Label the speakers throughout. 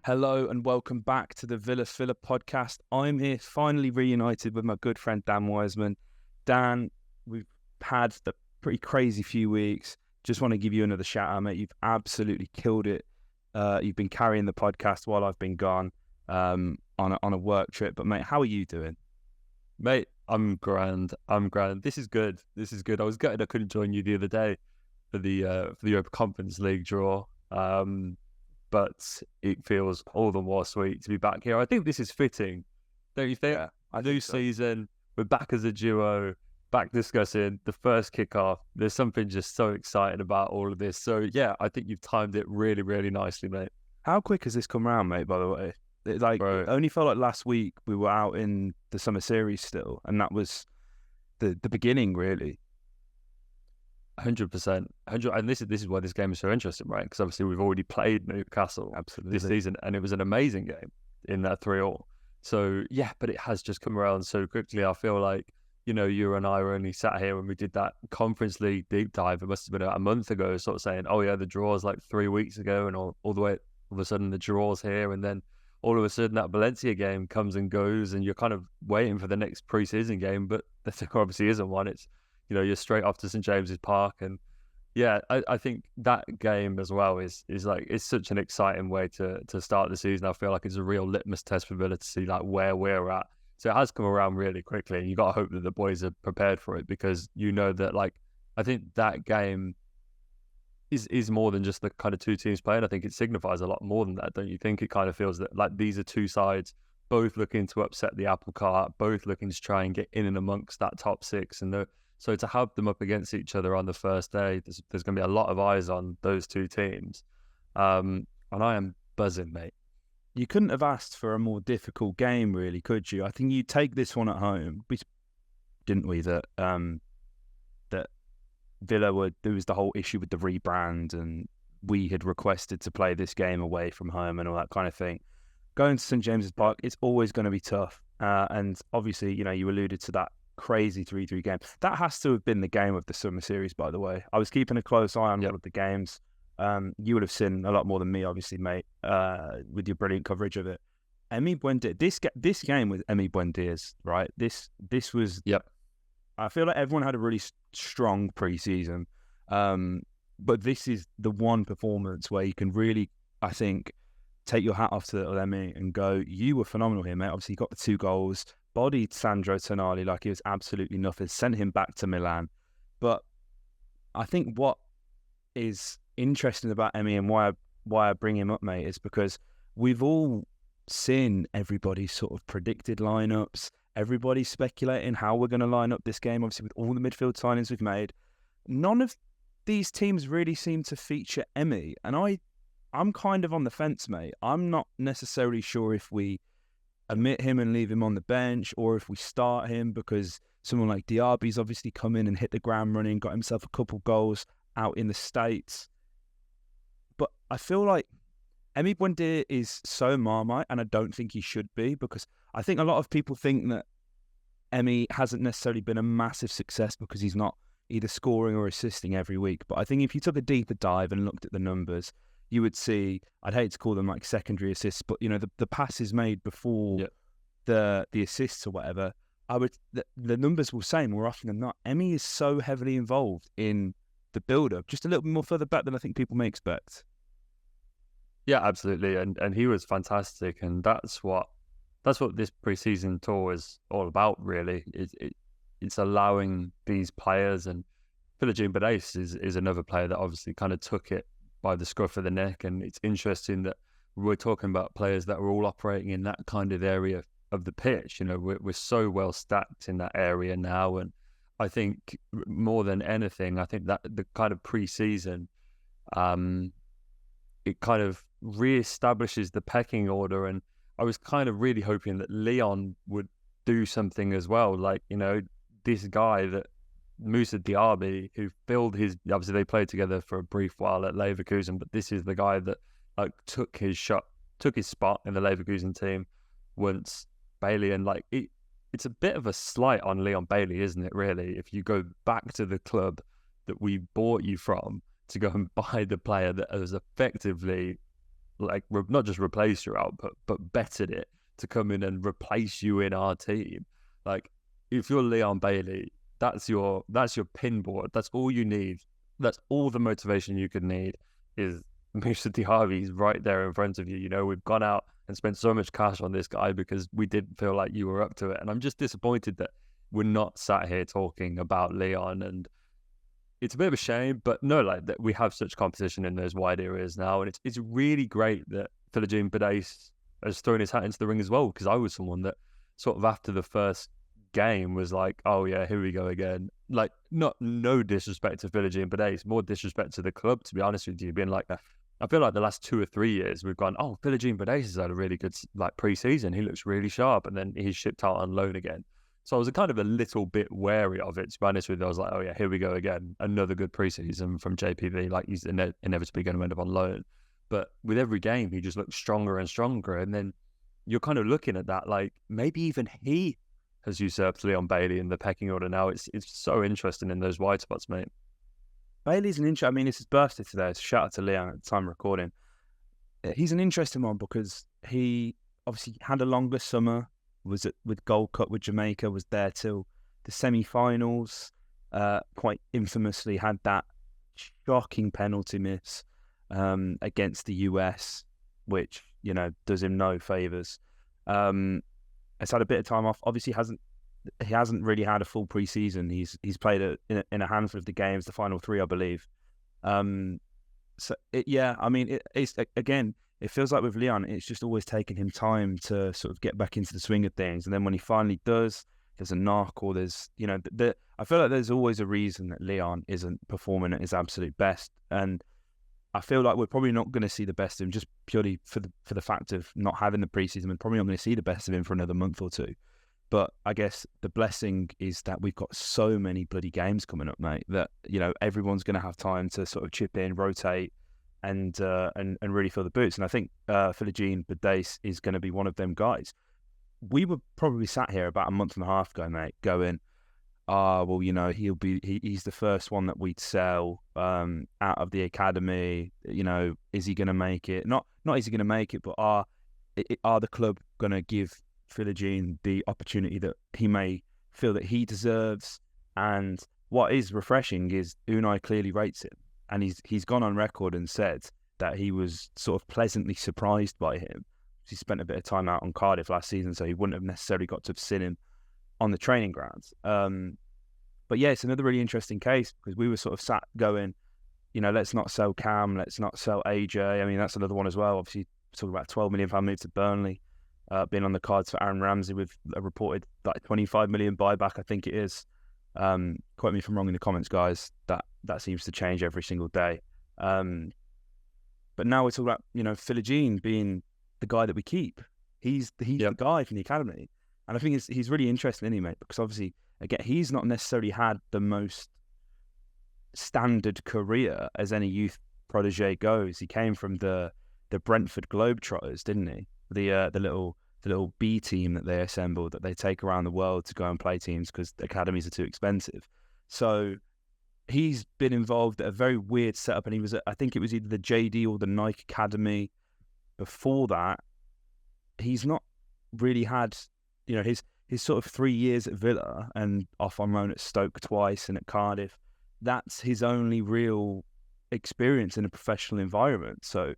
Speaker 1: Hello and welcome back to the Villa Filler podcast. I'm here finally reunited with my good friend Dan Wiseman. Dan, we've had a pretty crazy few weeks. Just want to give you another shout out, mate. You've absolutely killed it. You've been carrying the podcast while I've been gone on a work trip. But mate, how are you doing?
Speaker 2: Mate, I'm grand. This is good. I was gutted I couldn't join you the other day for the Europa Conference League draw. But it feels all the more sweet to be back here. I think this is fitting, don't you think?
Speaker 1: Yeah, I
Speaker 2: New
Speaker 1: think so.
Speaker 2: season, we're back as a duo, back discussing the first kickoff. There's something just so exciting about all of this. So yeah, I think you've timed it really, really nicely, mate.
Speaker 1: How quick has this come round, mate, by the way? It
Speaker 2: Bro,
Speaker 1: only felt like last week we were out in the summer series still, and that was the beginning, really.
Speaker 2: 100%. 100, and this is why this game is so interesting, right? Because obviously we've already played Newcastle
Speaker 1: Absolutely.
Speaker 2: this season, and it was an amazing game in that 3-3. So yeah, but it has just come around so quickly. I feel like, you and I were only sat here when we did that Conference League deep dive. It must have been about a month ago, sort of saying, oh yeah, the draw's like 3 weeks ago, and all the way, all of a sudden the draw's here, and then all of a sudden that Valencia game comes and goes, and you're kind of waiting for the next pre-season game, but there obviously isn't one. It's, you're straight off to St James's Park, and yeah, I think that game as well is like, it's such an exciting way to start the season. I feel like it's a real litmus test for Villa to see like where we're at. So it has come around really quickly, and you got to hope that the boys are prepared for it, because that, like, I think that game is more than just the kind of two teams playing. I think it signifies a lot more than that, don't you think? It kind of feels that like these are two sides, both looking to upset the apple cart, both looking to try and get in and amongst that top six, and so to have them up against each other on the first day, there's going to be a lot of eyes on those two teams. And I am buzzing, mate.
Speaker 1: You couldn't have asked for a more difficult game, really, could you? I think you take this one at home. Didn't we? That Villa there was the whole issue with the rebrand, and we had requested to play this game away from home and all that kind of thing. Going to St James's Park, it's always going to be tough. And obviously, you alluded to that crazy 3-3 game. That has to have been the game of the summer series, by the way. I was keeping a close eye on all of the games. You would have seen a lot more than me, obviously, mate, with your brilliant coverage of it. Emi Buendia, this game with Emi Buendia's, right? This was.
Speaker 2: Yep.
Speaker 1: I feel like everyone had a really strong pre-season, but this is the one performance where you can really, I think, take your hat off to Emi and go, you were phenomenal here, mate. Obviously, you got the 2 goals, bodied Sandro Tonali like he was absolutely nothing, sent him back to Milan. But I think what is interesting about Emi and why I bring him up, mate, is because we've all seen everybody's sort of predicted lineups. Everybody's speculating how we're going to line up this game, obviously, with all the midfield signings we've made. None of these teams really seem to feature Emi, and I'm kind of on the fence, mate. I'm not necessarily sure if we omit him and leave him on the bench, or if we start him, because someone like Diaby's obviously come in and hit the ground running, got himself a couple goals out in the States. But I feel like Emi Buendia is so Marmite, and I don't think he should be, because I think a lot of people think that Emi hasn't necessarily been a massive success because he's not either scoring or assisting every week. But I think if you took a deeper dive and looked at the numbers, you would see, I'd hate to call them like secondary assists, but the passes made before the assists or whatever, the numbers will say more often than not, Emi is so heavily involved in the build-up, just a little bit more further back than I think people may expect.
Speaker 2: Yeah, absolutely. And he was fantastic. And that's what this preseason tour is all about, really. It's allowing these players, and Philogene Benes is another player that obviously kind of took it by the scruff of the neck. And it's interesting that we're talking about players that are all operating in that kind of area of the pitch. We're so well stacked in that area now. And I think more than anything, I think that the kind of preseason, it kind of reestablishes the pecking order. And I was kind of really hoping that Leon would do something as well. Like, this guy that Moussa Diaby, who filled obviously they played together for a brief while at Leverkusen, but this is the guy that like took his spot in the Leverkusen team once Bailey, and like it's a bit of a slight on Leon Bailey, isn't it, really? If you go back to the club that we bought you from to go and buy the player that has effectively like not just replaced your output, but bettered it to come in and replace you in our team. Like, if you're Leon Bailey, that's your pinboard. That's all you need. That's all the motivation you could need is Moussa Diaby's right there in front of you. You know, we've gone out and spent so much cash on this guy because we didn't feel like you were up to it. And I'm just disappointed that we're not sat here talking about Leon. And it's a bit of a shame, but no, like that we have such competition in those wide areas now. And it's really great that Philogene Badace has thrown his hat into the ring as well, because I was someone that sort of after the first game was like, oh yeah, here we go again. Like, no disrespect to Philogene Badace, more disrespect to the club, to be honest with you, being like that. I feel like the last 2 or 3 years we've gone, oh, Philogene Badace has had a really good like pre-season. He looks really sharp, and then he's shipped out on loan again. So I was kind of a little bit wary of it, to be honest with you. I was like, oh yeah, here we go again. Another good pre-season from JPV. Like, he's inevitably going to end up on loan. But with every game, he just looks stronger and stronger. And then you're kind of looking at that, like, maybe even he has usurped Leon Bailey in the pecking order now. It's so interesting in those wide spots, mate.
Speaker 1: Bailey's an I mean, it's his birthday today, so shout out to Leon at the time of recording. He's an interesting one because he obviously had a longer summer, was with Gold Cup with Jamaica, was there till the semi-finals, quite infamously had that shocking penalty miss against the US, which, you know, does him no favours. Has had a bit of time off. Obviously, he hasn't really had a full pre-season. He's played in a handful of the games, the final 3, I believe. It's again, it feels like with Leon, it's just always taken him time to sort of get back into the swing of things. And then when he finally does, there's a knock, or there's, you know, I feel like there's always a reason that Leon isn't performing at his absolute best. And I feel like we're probably not going to see the best of him just purely for the fact of not having the preseason. We're probably not going to see the best of him for another month or 2. But I guess the blessing is that we've got so many bloody games coming up, mate, that, you know, everyone's going to have time to sort of chip in, rotate, and really fill the boots. And I think Philogene Badace is going to be one of them guys. We were probably sat here about a month and a half ago, mate, going, well, you know, he's the first one that we'd sell out of the academy. You know, is he going to make it? Not is he going to make it, but are the club going to give Philogene the opportunity that he may feel that he deserves? And what is refreshing is Unai clearly rates him, and he's gone on record and said that he was sort of pleasantly surprised by him. He spent a bit of time out on Cardiff last season, so he wouldn't have necessarily got to have seen him on the training grounds. But yeah, it's another really interesting case, because we were sort of sat going, you know, let's not sell Cam, let's not sell AJ. I mean, that's another one as well. Obviously, talking about £12 million move to Burnley, being on the cards for Aaron Ramsey with a reported like 25 million buyback, I think it is. Quote me if I'm wrong in the comments, guys. That seems to change every single day. But now we're talking about, you know, Philogene being the guy that we keep. He's the guy from the academy. And I think he's really interesting, isn't he, mate? Because obviously, again, he's not necessarily had the most standard career as any youth protege goes. He came from the Brentford Globetrotters, didn't he? The little B team that they assembled, that they take around the world to go and play teams because the academies are too expensive. So he's been involved at a very weird setup, and he was I think it was either the JD or the Nike Academy. Before that, he's not really had, you know, his sort of 3 years at Villa and off on loan at Stoke twice and at Cardiff. That's his only real experience in a professional environment. So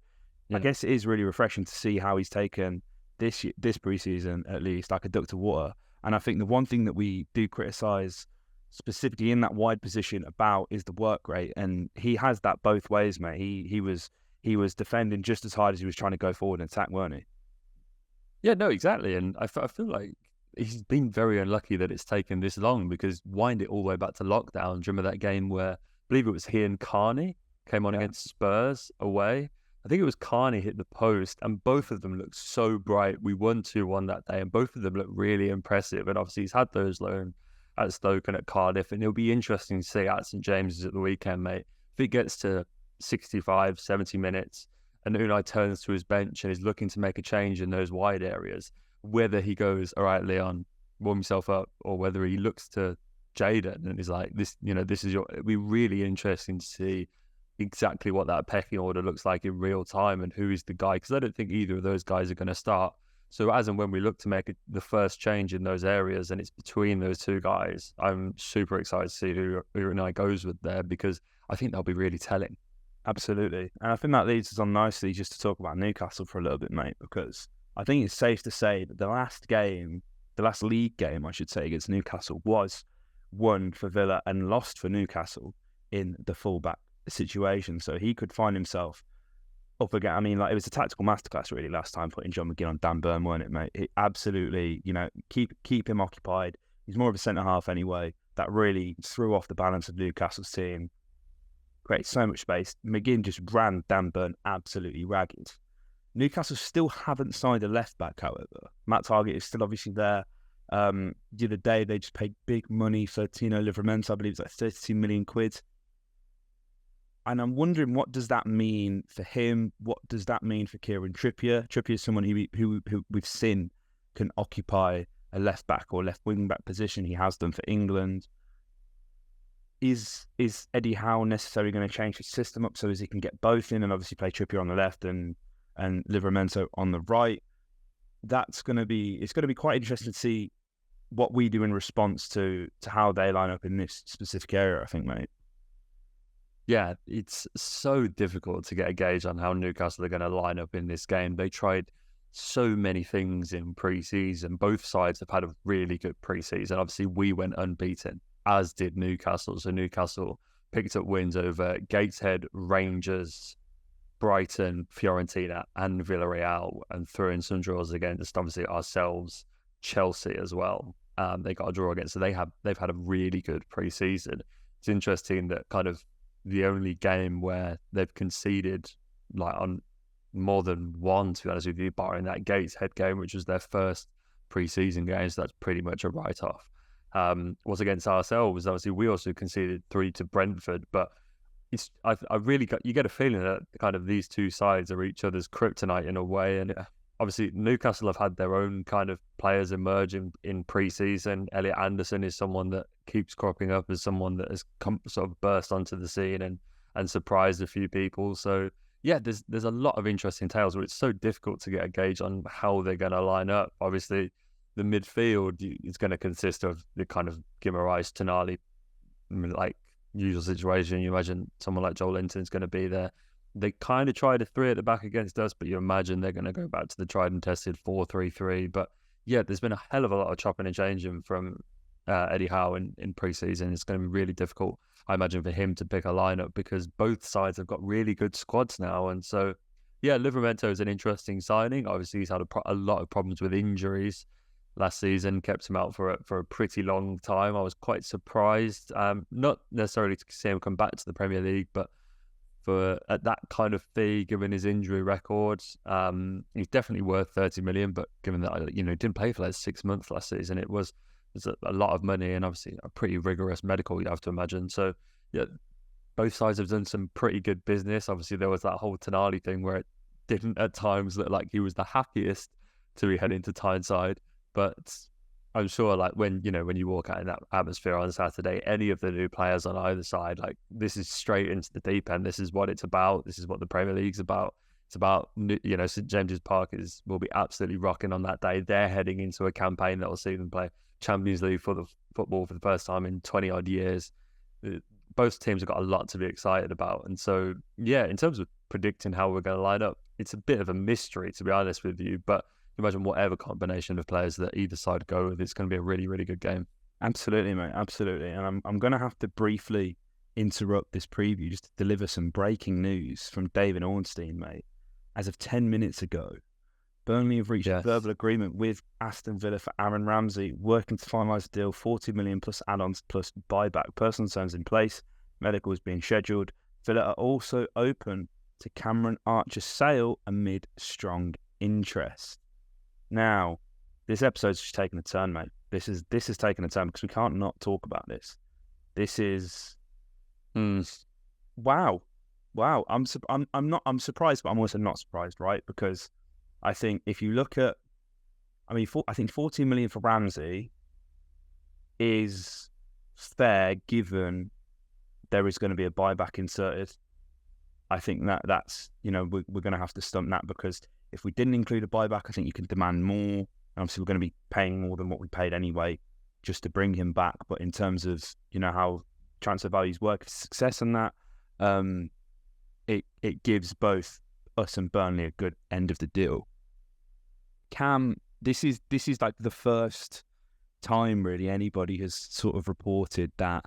Speaker 1: I guess it is really refreshing to see how he's taken this preseason, at least, like a duck to water. And I think the one thing that we do criticise specifically in that wide position about is the work rate, and he has that both ways, mate. He was defending just as hard as he was trying to go forward and attack, weren't he?
Speaker 2: Yeah, no, exactly. And I feel like he's been very unlucky that it's taken this long, because wind it all the way back to lockdown. Do you remember that game where, I believe it was he and Carney came on against Spurs away? I think it was Carney hit the post, and both of them looked so bright. We won 2-1 that day, and both of them looked really impressive. And obviously he's had those loan at Stoke and at Cardiff, and it'll be interesting to see at St James's at the weekend, mate. If it gets to 65, 70 minutes, and Unai turns to his bench and is looking to make a change in those wide areas, whether he goes, all right, Leon, warm yourself up, or whether he looks to Jayden and is like, this, you know, this is your, it'll be really interesting to see exactly what that pecking order looks like in real time and who is the guy, because I don't think either of those guys are going to start. So as and when we look to make the first change in those areas and it's between those two guys, I'm super excited to see who Unai goes with there, because I think they'll be really telling.
Speaker 1: Absolutely. And I think that leads us on nicely just to talk about Newcastle for a little bit, mate, because I think it's safe to say that the last league game, I should say, against Newcastle was won for Villa and lost for Newcastle in the fullback situation. So he could find himself up again. I mean, like, it was a tactical masterclass really last time, putting John McGinn on Dan Burn, weren't it, mate? It absolutely, keep him occupied. He's more of a centre-half anyway. That really threw off the balance of Newcastle's team. Created so much space. McGinn just ran Dan Burn absolutely ragged. Newcastle still haven't signed a left-back, however. Matt Targett is still obviously there. The other day, they just paid big money for Tino Livramento. I believe it's like 32 million quid. And I'm wondering, what does that mean for him? What does that mean for Kieran Trippier? Trippier is someone who we've seen can occupy a left back or left wing back position. He has done for England. Is Eddie Howe necessarily going to change his system up so as he can get both in and obviously play Trippier on the left and Livramento on the right? It's going to be quite interesting to see what we do in response to how they line up in this specific area, I think, mate.
Speaker 2: Yeah, it's so difficult to get a gauge on how Newcastle are going to line up in this game. They tried so many things in pre-season. Both sides have had a really good pre-season. Obviously, we went unbeaten, as did Newcastle. So Newcastle picked up wins over Gateshead, Rangers, Brighton, Fiorentina and Villarreal, and threw in some draws against, obviously, ourselves, Chelsea as well. They got a draw against, so they've had a really good pre-season. It's interesting that kind of the only game where they've conceded like on more than one, to be honest with you, barring that Gateshead game, which was their first pre-season game, so that's pretty much a write-off, was against ourselves. Obviously, we also conceded 3 to Brentford, but I really you get a feeling that kind of these two sides are each other's kryptonite in a way. And obviously Newcastle have had their own kind of players emerge in pre-season. Elliot Anderson is someone that keeps cropping up as someone that has sort of burst onto the scene and surprised a few people. So yeah, there's a lot of interesting tales, but it's so difficult to get a gauge on how they're going to line up. Obviously, the midfield is going to consist of the kind of Guimaraes, Tonali, like usual situation. You imagine someone like Joel Linton's going to be there. They kind of tried a 3 at the back against us, but you imagine they're going to go back to the tried and tested 4-3-3. But yeah, there's been a hell of a lot of chopping and changing from Eddie Howe in pre-season. It's going to be really difficult, I imagine, for him to pick a lineup because both sides have got really good squads now. And so, yeah, Livramento is an interesting signing. Obviously, he's had a lot of problems with injuries last season, kept him out for a pretty long time. I was quite surprised, not necessarily to see him come back to the Premier League, but at that kind of fee, given his injury records, he's definitely worth 30 million. But given that didn't play for like 6 months last season, it was a lot of money and obviously a pretty rigorous medical, you have to imagine. So yeah, both sides have done some pretty good business. Obviously, there was that whole Tonali thing where it didn't at times look like he was the happiest to be heading to Tyneside. But I'm sure, like, when you walk out in that atmosphere on Saturday, any of the new players on either side, like, this is straight into the deep end. This is what it's about. This is what the Premier League's about. It's about, St James's Park will be absolutely rocking on that day. They're heading into a campaign that will see them play Champions League for the football for the first time in 20 odd years. Both teams have got a lot to be excited about. And so, yeah, in terms of predicting how we're going to line up, it's a bit of a mystery, to be honest with you. But imagine whatever combination of players that either side go with, it's going to be a really, really good game.
Speaker 1: Absolutely, mate. Absolutely. And I'm going to have to briefly interrupt this preview just to deliver some breaking news from David Ornstein, mate. As of 10 minutes ago, Burnley have reached a verbal agreement with Aston Villa for Aaron Ramsey, working to finalise the deal, 40 million plus add-ons plus buyback. Personal terms in place. Medical is being scheduled. Villa are also open to Cameron Archer's sale amid strong interest. Now, this episode's just taken a turn, mate. This is taking a turn because we can't not talk about this. This is wow. I'm surprised, but I'm also not surprised, right? Because I think if you look at, I think 14 million for Ramsey is fair, given there is going to be a buyback inserted. I think that's we're going to have to stump that, because if we didn't include a buyback, I think you can demand more. And obviously, we're going to be paying more than what we paid anyway just to bring him back. But in terms of how transfer values work, success on that, it gives both us and Burnley a good end of the deal. Cam, this is like the first time really anybody has sort of reported that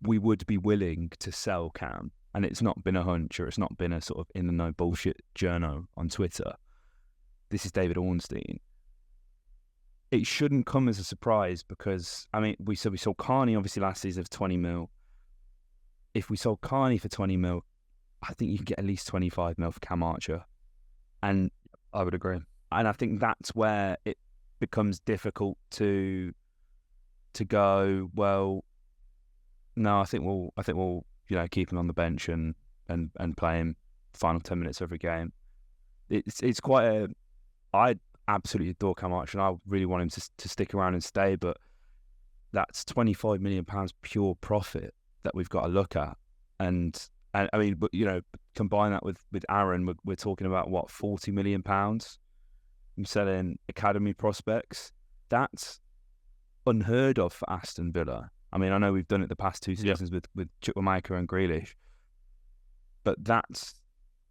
Speaker 1: we would be willing to sell Cam, and it's not been a hunch, or it's not been a sort of in the no bullshit journo on Twitter. This is David Ornstein. It shouldn't come as a surprise, because I mean we sold Carney obviously last season for 20 mil. If we sold Carney for 20 mil, I think you can get at least 25 mil for Cam Archer. And
Speaker 2: I would agree. And
Speaker 1: I think that's where it becomes difficult to go, well, no, I think we'll keep him on the bench and play him final 10 minutes every game. It's quite I absolutely adore Cam Archer, and I really want him to stick around and stay, but that's £25 million pure profit that we've got to look at. And I mean, but combine that with Aaron, we're talking about what, £40 million from selling academy prospects. That's unheard of for Aston Villa. I mean, I know we've done it the past 2 seasons with Chukwuemeka and Grealish, but that's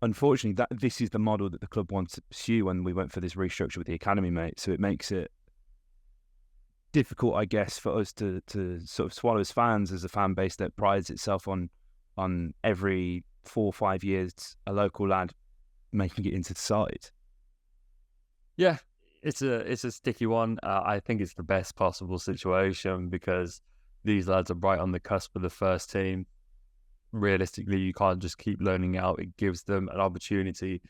Speaker 1: unfortunately this is the model that the club wants to pursue when we went for this restructure with the academy, mate. So it makes it difficult, I guess, for us to sort of swallow as fans, as a fan base that prides itself on every 4 or 5 years a local lad making it into the side.
Speaker 2: Yeah, it's a sticky one. I think it's the best possible situation, because these lads are right on the cusp of the first team. Realistically, you can't just keep loaning out. It gives them an opportunity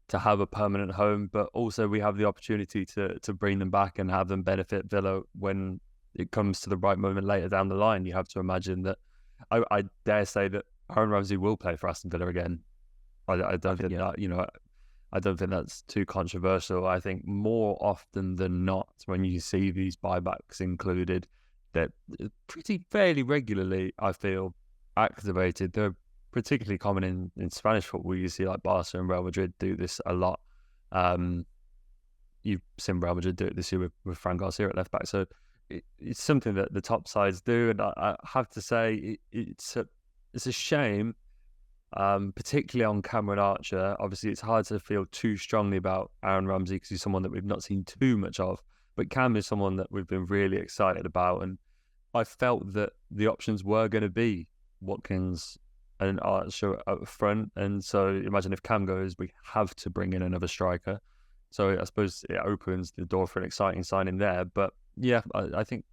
Speaker 2: to have a permanent home, but also we have the opportunity to bring them back and have them benefit Villa when it comes to the right moment later down the line. You have to imagine that I dare say that Aaron Ramsey will play for Aston Villa again. I don't think that, I don't think that's too controversial. I think more often than not, when you see these buybacks included, they're pretty fairly regularly, I feel, activated. They're particularly common in Spanish football. You see like Barca and Real Madrid do this a lot. You've seen Real Madrid do it this year with Fran Garcia at left back. So it's something that the top sides do, and I have to say it's a shame, particularly on Cameron Archer. Obviously, it's hard to feel too strongly about Aaron Ramsey because he's someone that we've not seen too much of. But Cam is someone that we've been really excited about, and I felt that the options were going to be Watkins and Archer up front. And so imagine if Cam goes, we have to bring in another striker. So I suppose it opens the door for an exciting signing there. But yeah, I think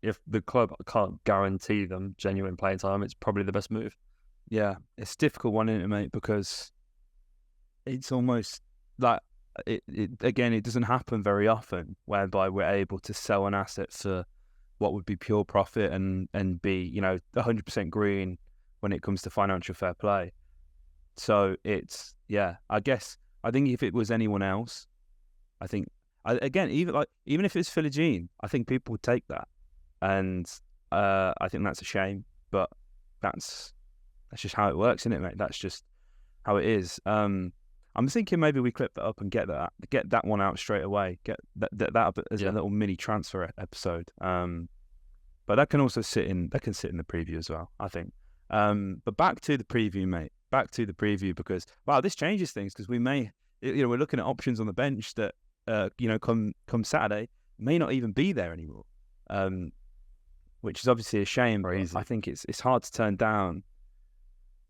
Speaker 2: if the club can't guarantee them genuine playing time, it's probably the best move.
Speaker 1: Yeah, it's a difficult one, isn't it, mate? Because it's almost like, it doesn't happen very often whereby we're able to sell an asset for what would be pure profit and be 100% green when it comes to financial fair play. So it's, I think if it was anyone else, I think even if it's Philogene, I think people would take that, and I think that's a shame, but that's just how it works, isn't it, mate? That's just how it is. I'm thinking maybe we clip that up and get that one out straight away. Get that up as a little mini transfer episode. But that can also sit in the preview as well, I think. But back to the preview, mate. Back to the preview, because this changes things, because we may, we're looking at options on the bench that come Saturday may not even be there anymore. Which is obviously a shame. But I think it's hard to turn down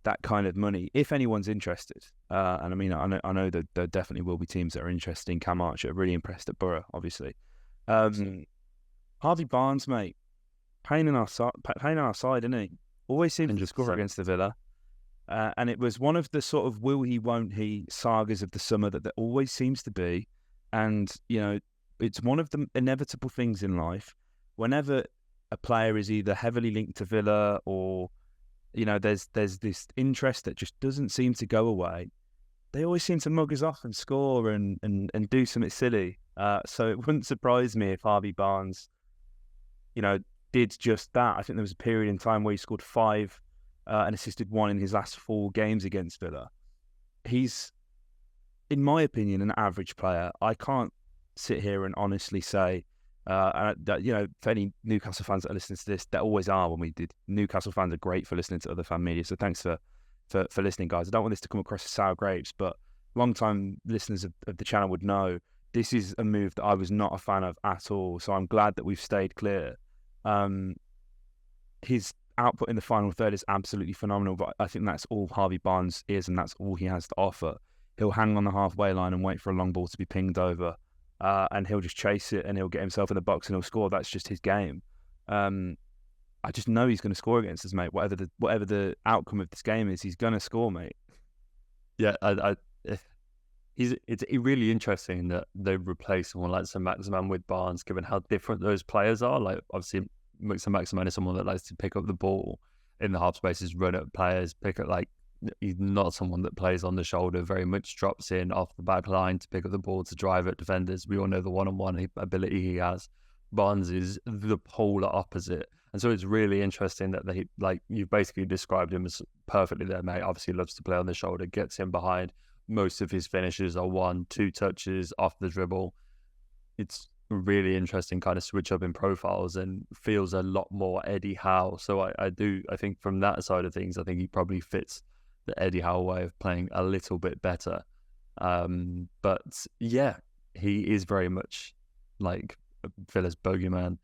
Speaker 1: that kind of money if anyone's interested. And I mean, I know that there definitely will be teams that are interested in Cam Archer. Really impressed at Borough, obviously. Harvey Barnes, mate, pain in our side, isn't he? Always seems to score against the Villa. And it was one of the sort of will he, won't he sagas of the summer that there always seems to be. And, it's one of the inevitable things in life. Whenever a player is either heavily linked to Villa or, there's this interest that just doesn't seem to go away, they always seem to mug us off and score and do something silly. So it wouldn't surprise me if Harvey Barnes, did just that. I think there was a period in time where he scored 5 and assisted 1 in his last 4 games against Villa. He's, in my opinion, an average player. I can't sit here and honestly say, for any Newcastle fans that are listening to this, there always are when we did. Newcastle fans are great for listening to other fan media, so thanks for listening, guys. I don't want this to come across as sour grapes, but long-time listeners of the channel would know this is a move that I was not a fan of at all, so I'm glad that we've stayed clear. His output in the final third is absolutely phenomenal, but I think that's all Harvey Barnes is, and that's all he has to offer. He'll hang on the halfway line and wait for a long ball to be pinged over, and he'll just chase it, and he'll get himself in the box and he'll score. That's just his game. I just know he's going to score against us, mate. Whatever the outcome of this game is, he's going to score, mate.
Speaker 2: Yeah, it's really interesting that they've replaced someone like Saint-Maximin with Barnes, given how different those players are. Like, obviously, Saint-Maximin is someone that likes to pick up the ball in the half spaces, run at players, pick up, like, he's not someone that plays on the shoulder, very much drops in off the back line to pick up the ball, to drive at defenders. We all know the one-on-one ability he has. Barnes is the polar opposite. And so it's really interesting that they, like, you've basically described him as perfectly there, mate. Obviously loves to play on the shoulder, gets in behind. Most of his finishes are 1-2 touches off the dribble. It's a really interesting kind of switch up in profiles and feels a lot more Eddie Howe. So I think from that side of things, I think he probably fits the Eddie Howe way of playing a little bit better. But yeah, he is very much like Villa's bogeyman.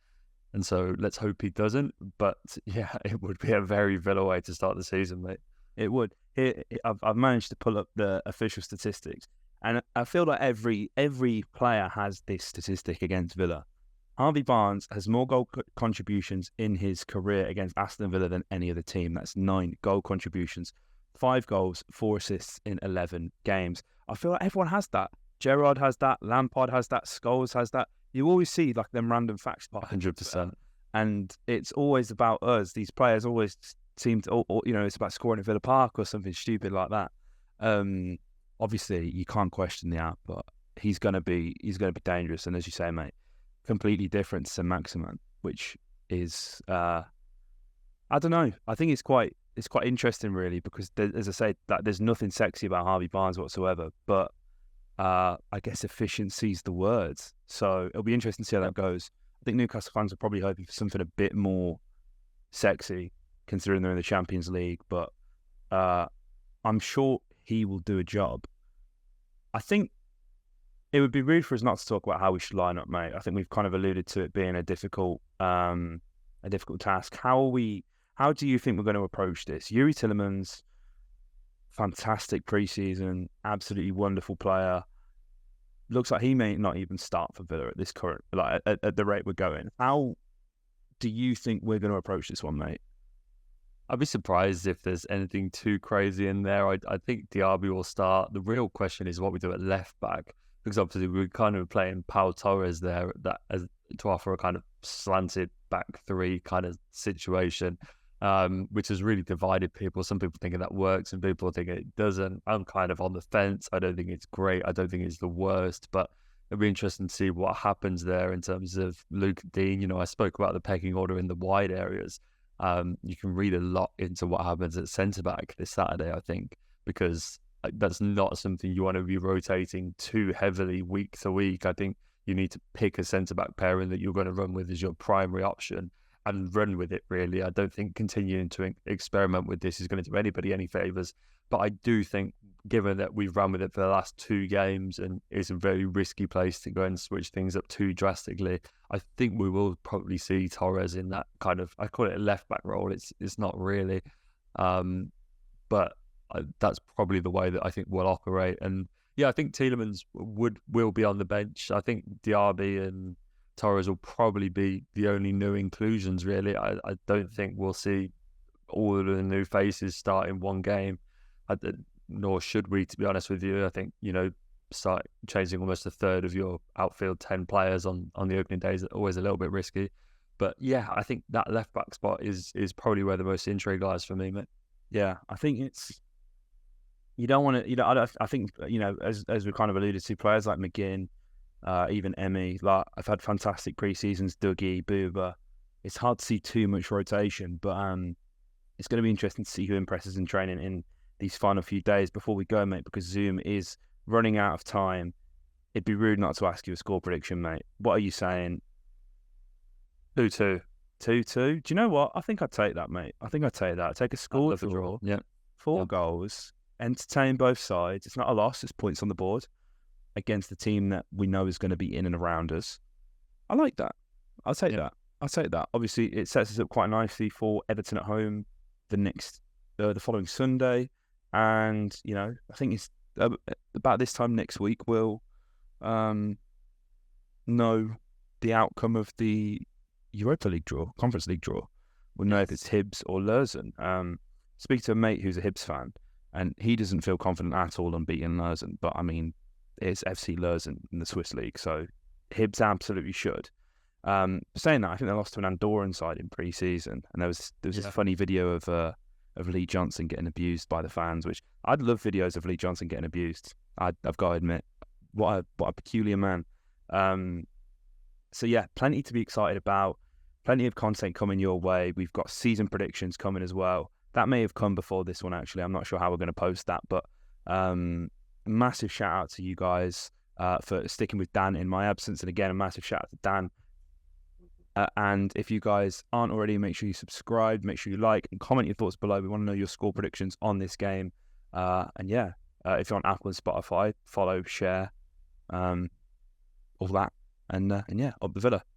Speaker 2: And so let's hope he doesn't. But yeah, it would be a very Villa way to start the season, mate.
Speaker 1: It would. Here, I've managed to pull up the official statistics, and I feel like every player has this statistic against Villa. Harvey Barnes has more goal contributions in his career against Aston Villa than any other team. That's 9 goal contributions, 5 goals, 4 assists in 11 games. I feel like everyone has that. Gerrard has that. Lampard has that. Scholes has that. You always see like them random facts.
Speaker 2: 100%.
Speaker 1: And it's always about us. These players always seem to, or it's about scoring at Villa Park or something stupid like that. Obviously, you can't question the output. He's gonna be dangerous. And as you say, mate, completely different to Saint-Maximin, which is I don't know. I think it's quite interesting, really, because as I say, that there's nothing sexy about Harvey Barnes whatsoever. But I guess efficiency's the word. So it'll be interesting to see how that goes. I think Newcastle fans are probably hoping for something a bit more sexy, considering they're in the Champions League. But I'm sure he will do a job. I think it would be rude for us not to talk about how we should line up, mate. I think we've kind of alluded to it being a difficult task. How do you think we're going to approach this? Yuri Tillemans, fantastic preseason, absolutely wonderful player. Looks like he may not even start for Villa at this current, like at the rate we're going. How do you think we're going to approach this one, mate?
Speaker 2: I'd be surprised if there's anything too crazy in there. I think Diaby will start. The real question is what we do at left back, because obviously we're kind of playing Pau Torres there to offer a kind of slanted back 3 kind of situation, which has really divided people. Some people thinking that works and people thinking it doesn't. I'm kind of on the fence. I don't think it's great. I don't think it's the worst, but it'll be interesting to see what happens there in terms of Luke Dean. I spoke about the pecking order in the wide areas. You can read a lot into what happens at centre-back this Saturday, I think, because that's not something you want to be rotating too heavily week to week. I think you need to pick a centre-back pairing that you're going to run with as your primary option and run with it, really. I don't think continuing to experiment with this is going to do anybody any favours. But I do think, given that we've run with it for the last 2 games and it's a very risky place to go and switch things up too drastically, I think we will probably see Torres in that kind of, I call it a left-back role. It's not really. But that's probably the way that I think we'll operate. And yeah, I think Tielemans will be on the bench. I think Diaby and Torres will probably be the only new inclusions, really. I don't think we'll see all of the new faces start in one game. Nor should we, to be honest with you. I think, start changing almost a third of your outfield 10 players on the opening days is always a little bit risky. But yeah, I think that left back spot is probably where the most intrigue lies for me, mate.
Speaker 1: Yeah, I think it's, you don't want to, I think, as we kind of alluded to, players like McGinn, even Emmy, like, I've had fantastic pre-seasons, Dougie, Booba. It's hard to see too much rotation, but it's going to be interesting to see who impresses in training in these final few days before we go, mate, because Zoom is running out of time. It'd be rude not to ask you a score prediction, mate. What are you saying?
Speaker 2: 2-2.
Speaker 1: 2-2? Do you know what? I think I'd take that, mate. I think I'd take that. I'd take a score draw.
Speaker 2: Yeah.
Speaker 1: 4 goals. Entertain both sides. It's not a loss. It's points on the board against the team that we know is going to be in and around us. I like that. I'll take that. I'll take that. Obviously, it sets us up quite nicely for Everton at home the following Sunday. And, you know, I think it's about this time next week we'll know the outcome of the Europa League draw, Conference League draw. We'll know if it's Hibs or Leuzen. Speak to a mate who's a Hibs fan, and he doesn't feel confident at all on beating Leuzen. But, I mean, it's FC Leuzen in the Swiss League, so Hibs absolutely should. Saying that, I think they lost to an Andorran side in pre-season, and there was this funny video of Lee Johnson getting abused by the fans, which I'd love videos of Lee Johnson getting abused. I've got to admit, what a peculiar man. So yeah, plenty to be excited about. Plenty of content coming your way. We've got season predictions coming as well. That may have come before this one, actually. I'm not sure how we're going to post that, but massive shout out to you guys for sticking with Dan in my absence. And again, a massive shout out to Dan. And if you guys aren't already, make sure you subscribe, make sure you like and comment your thoughts below. We want to know your score predictions on this game. And yeah, if you're on Apple and Spotify, follow, share, all that. And yeah, up the Villa.